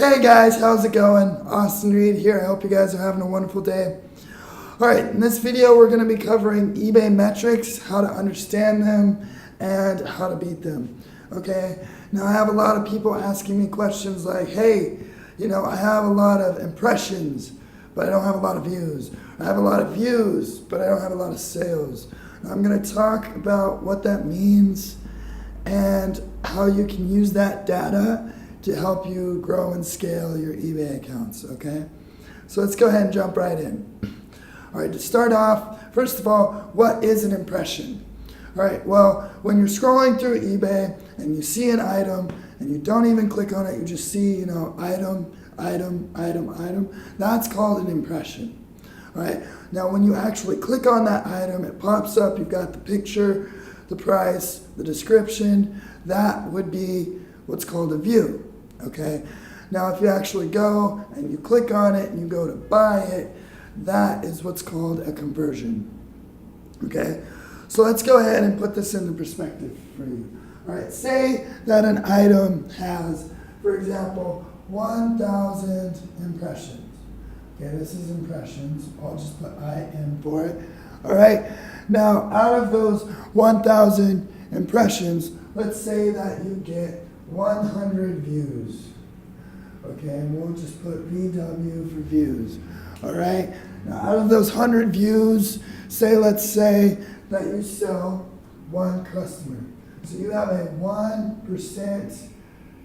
Hey guys, how's it going? Austin Reed here. I hope you guys are having a wonderful day. Alright, in this video we're going to be covering eBay metrics, how to understand them, and how to beat them. Okay, now I have a lot of people asking me questions like, hey, I have a lot of impressions, but I don't have a lot of views. I have a lot of views, but I don't have a lot of sales. Now, I'm going to talk about what that means and how you can use that data to help you grow and scale your eBay accounts, okay? So let's go ahead and jump right in. All right, to start off, first of all, what is an impression? All right, well, when you're scrolling through eBay and you see an item and you don't even click on it, you just see, item, that's called an impression. All right, now when you actually click on that item, it pops up, you've got the picture, the price, the description, that would be what's called a view. Okay, now if you actually go and you click on it and you go to buy it, that is what's called a conversion. Okay, so let's go ahead and put this into perspective for you. All right, say that an item has, for example, 1,000 impressions. Okay, this is impressions. I'll just put IM for it. All right, now out of those 1,000 impressions, let's say that you get 100 views. Okay, and we'll just put VW for views. All right, now out of those 100 views, let's say that you sell one customer. So you have a 1%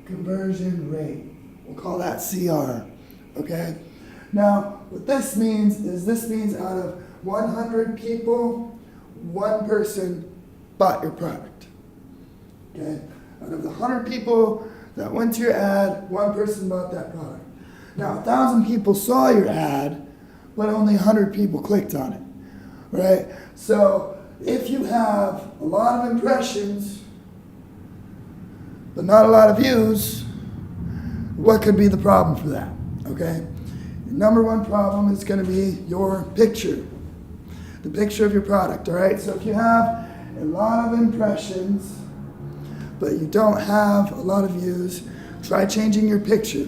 conversion rate. We'll call that CR. Okay, now what this means is out of 100 people, one person bought your product. Okay, out of the 100 people that went to your ad, one person bought that product. Now 1,000 people saw your ad, but only 100 people clicked on it, right? So if you have a lot of impressions, but not a lot of views, what could be the problem for that, okay? The number one problem is going to be your picture, the picture of your product, all right? So if you have a lot of impressions, but you don't have a lot of views, try changing your picture,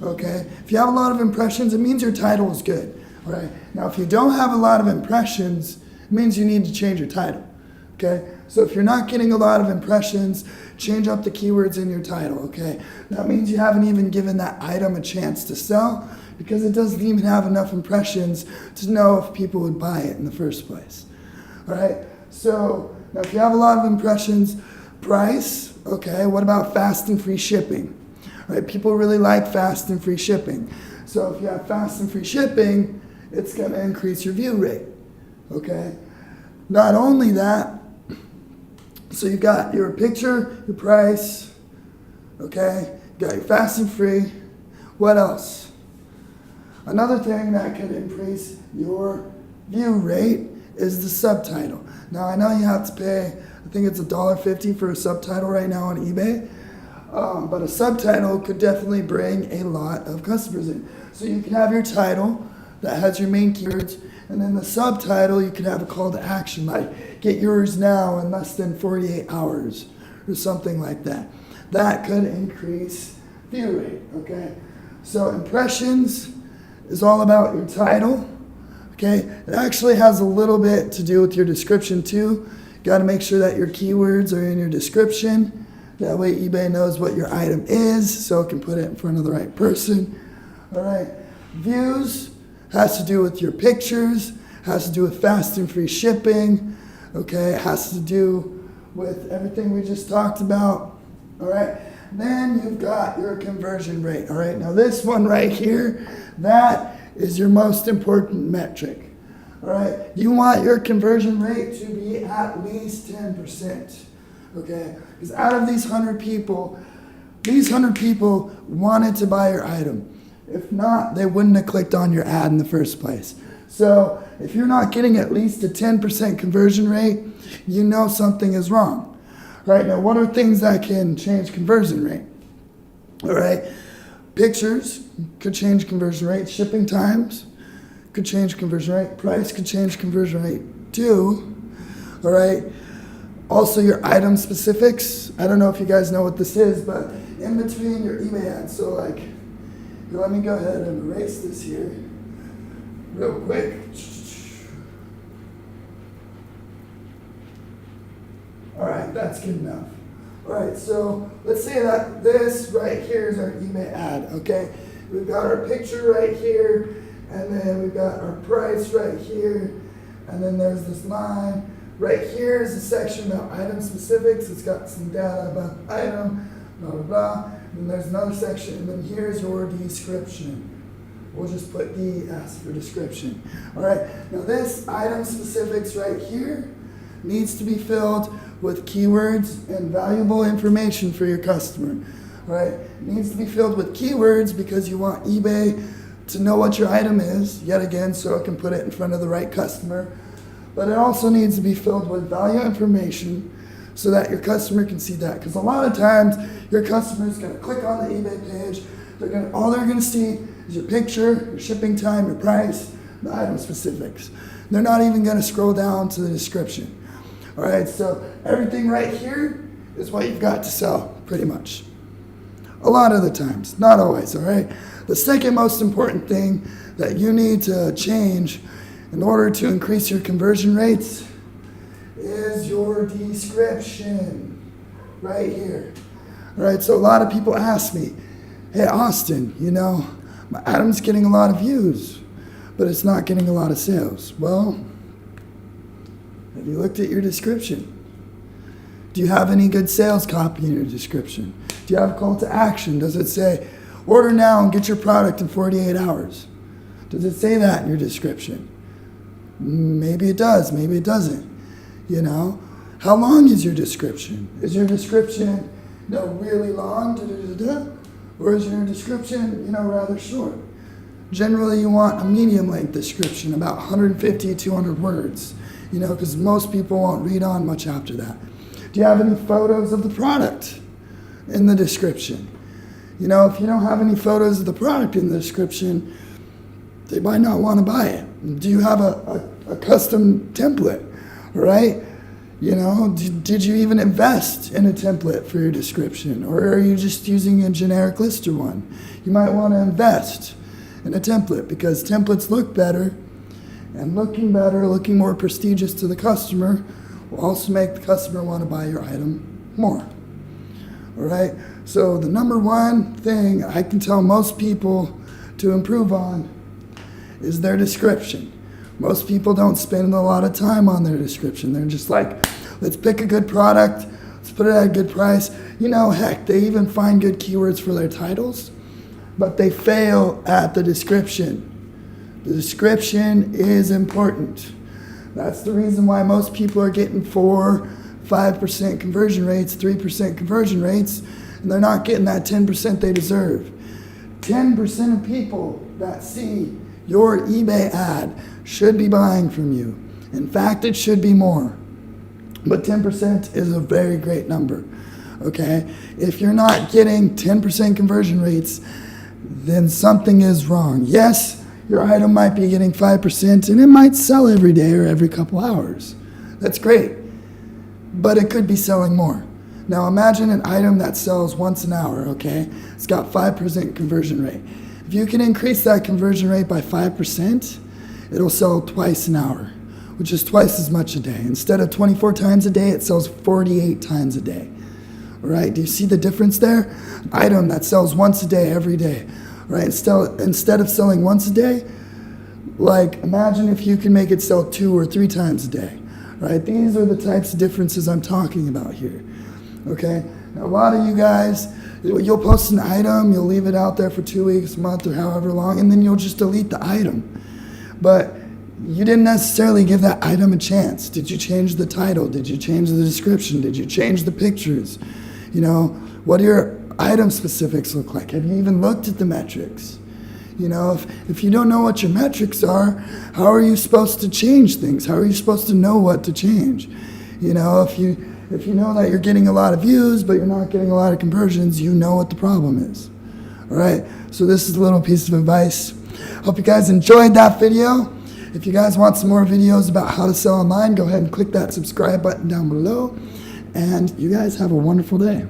okay? If you have a lot of impressions, it means your title is good, all right? Now, if you don't have a lot of impressions, it means you need to change your title, okay? So if you're not getting a lot of impressions, change up the keywords in your title, okay? That means you haven't even given that item a chance to sell because it doesn't even have enough impressions to know if people would buy it in the first place, all right? So now if you have a lot of impressions, price, okay, what about fast and free shipping? All right, people really like fast and free shipping. So if you have fast and free shipping, it's going to increase your view rate, okay? Not only that, so you've got your picture, your price, okay? You got your fast and free. What else? Another thing that could increase your view rate is the subtitle. Now I know you have to pay, I think it's $1.50 for a subtitle right now on eBay, but a subtitle could definitely bring a lot of customers in. So you can have your title that has your main keywords, and then the subtitle you can have a call to action like get yours now in less than 48 hours or something like that. That could increase view rate, okay? So impressions is all about your title, okay? It actually has a little bit to do with your description too. Got to make sure that your keywords are in your description. That way eBay knows what your item is, so it can put it in front of the right person. All right, views has to do with your pictures, has to do with fast and free shipping, okay? It has to do with everything we just talked about, all right? Then you've got your conversion rate, all right? Now this one right here, that is your most important metric. All right, you want your conversion rate to be at least 10%, okay? Because out of these 100 people wanted to buy your item. If not, they wouldn't have clicked on your ad in the first place. So if you're not getting at least a 10% conversion rate, you know something is wrong. All right, now what are things that can change conversion rate? All right, pictures could change conversion rate, shipping times could change conversion rate, price could change conversion rate too, all right? Also your item specifics, I don't know if you guys know what this is, but in between your eBay ads, so like Let me go ahead and erase this here real quick. All right, that's good enough. All right, so let's say that this right here is our eBay ad, okay? We've got our picture right here, and then we've got our price right here, and then there's this line. Right here is a section about item specifics. It's got some data about the item, blah, blah, blah. And there's another section, and then here's your description. We'll just put DS for description. All right, now this item specifics right here needs to be filled with keywords and valuable information for your customer. All right, it needs to be filled with keywords because you want eBay to know what your item is, yet again, so it can put it in front of the right customer. But it also needs to be filled with value information so that your customer can see that. Because a lot of times, your customer is going to click on the eBay page. All they're going to see is your picture, your shipping time, your price, the item specifics. They're not even going to scroll down to the description. All right, so everything right here is what you've got to sell, pretty much. A lot of the times, not always, all right? The second most important thing that you need to change in order to increase your conversion rates is your description right here. All right, so a lot of people ask me, hey, Austin, you know, my item's getting a lot of views, but it's not getting a lot of sales. Well, have you looked at your description? Do you have any good sales copy in your description? Do you have a call to action? Does it say, order now and get your product in 48 hours? Does it say that in your description? Maybe it does, maybe it doesn't. You know, how long is your description? Is your description, you know, really long, or is your description, you know, rather short? Generally, you want a medium length description, about 150 to 200 words, you know, because most people won't read on much after that. Do you have any photos of the product in the description? You know, if you don't have any photos of the product in the description, they might not want to buy it. Do you have a custom template, right? You know, did you even invest in a template for your description? Or are you just using a generic lister one? You might want to invest in a template because templates look better, and looking more prestigious to the customer will also make the customer want to buy your item more. All right, so the number one thing I can tell most people to improve on is their description. Most people don't spend a lot of time on their description. They're just like, let's pick a good product, let's put it at a good price. You know, heck, they even find good keywords for their titles, but they fail at the description. The description is important. That's the reason why most people are getting 4-5% conversion rates, 3% conversion rates, and they're not getting that 10% they deserve. 10% of people that see your eBay ad should be buying from you. In fact, it should be more. But 10% is a very great number, okay? If you're not getting 10% conversion rates, then something is wrong. Yes, your item might be getting 5% and it might sell every day or every couple hours. That's great, but it could be selling more. Now imagine an item that sells once an hour, okay? It's got 5% conversion rate. If you can increase that conversion rate by 5%, it'll sell twice an hour, which is twice as much a day. Instead of 24 times a day, it sells 48 times a day. All right, do you see the difference there? An item that sells once a day, every day. Right, instead of selling once a day, like imagine if you can make it sell 2 or 3 times a day. Right, these are the types of differences I'm talking about here. Okay, now a lot of you guys, you'll post an item, you'll leave it out there for 2 weeks, a month, or however long, and then you'll just delete the item. But you didn't necessarily give that item a chance. Did you change the title? Did you change the description? Did you change the pictures? You know, what do your item specifics look like? Have you even looked at the metrics? You know, if you don't know what your metrics are, how are you supposed to change things? How are you supposed to know what to change? You know, if you know that you're getting a lot of views, but you're not getting a lot of conversions, you know what the problem is. All right, so this is a little piece of advice. Hope you guys enjoyed that video. If you guys want some more videos about how to sell online, go ahead and click that subscribe button down below. And you guys have a wonderful day.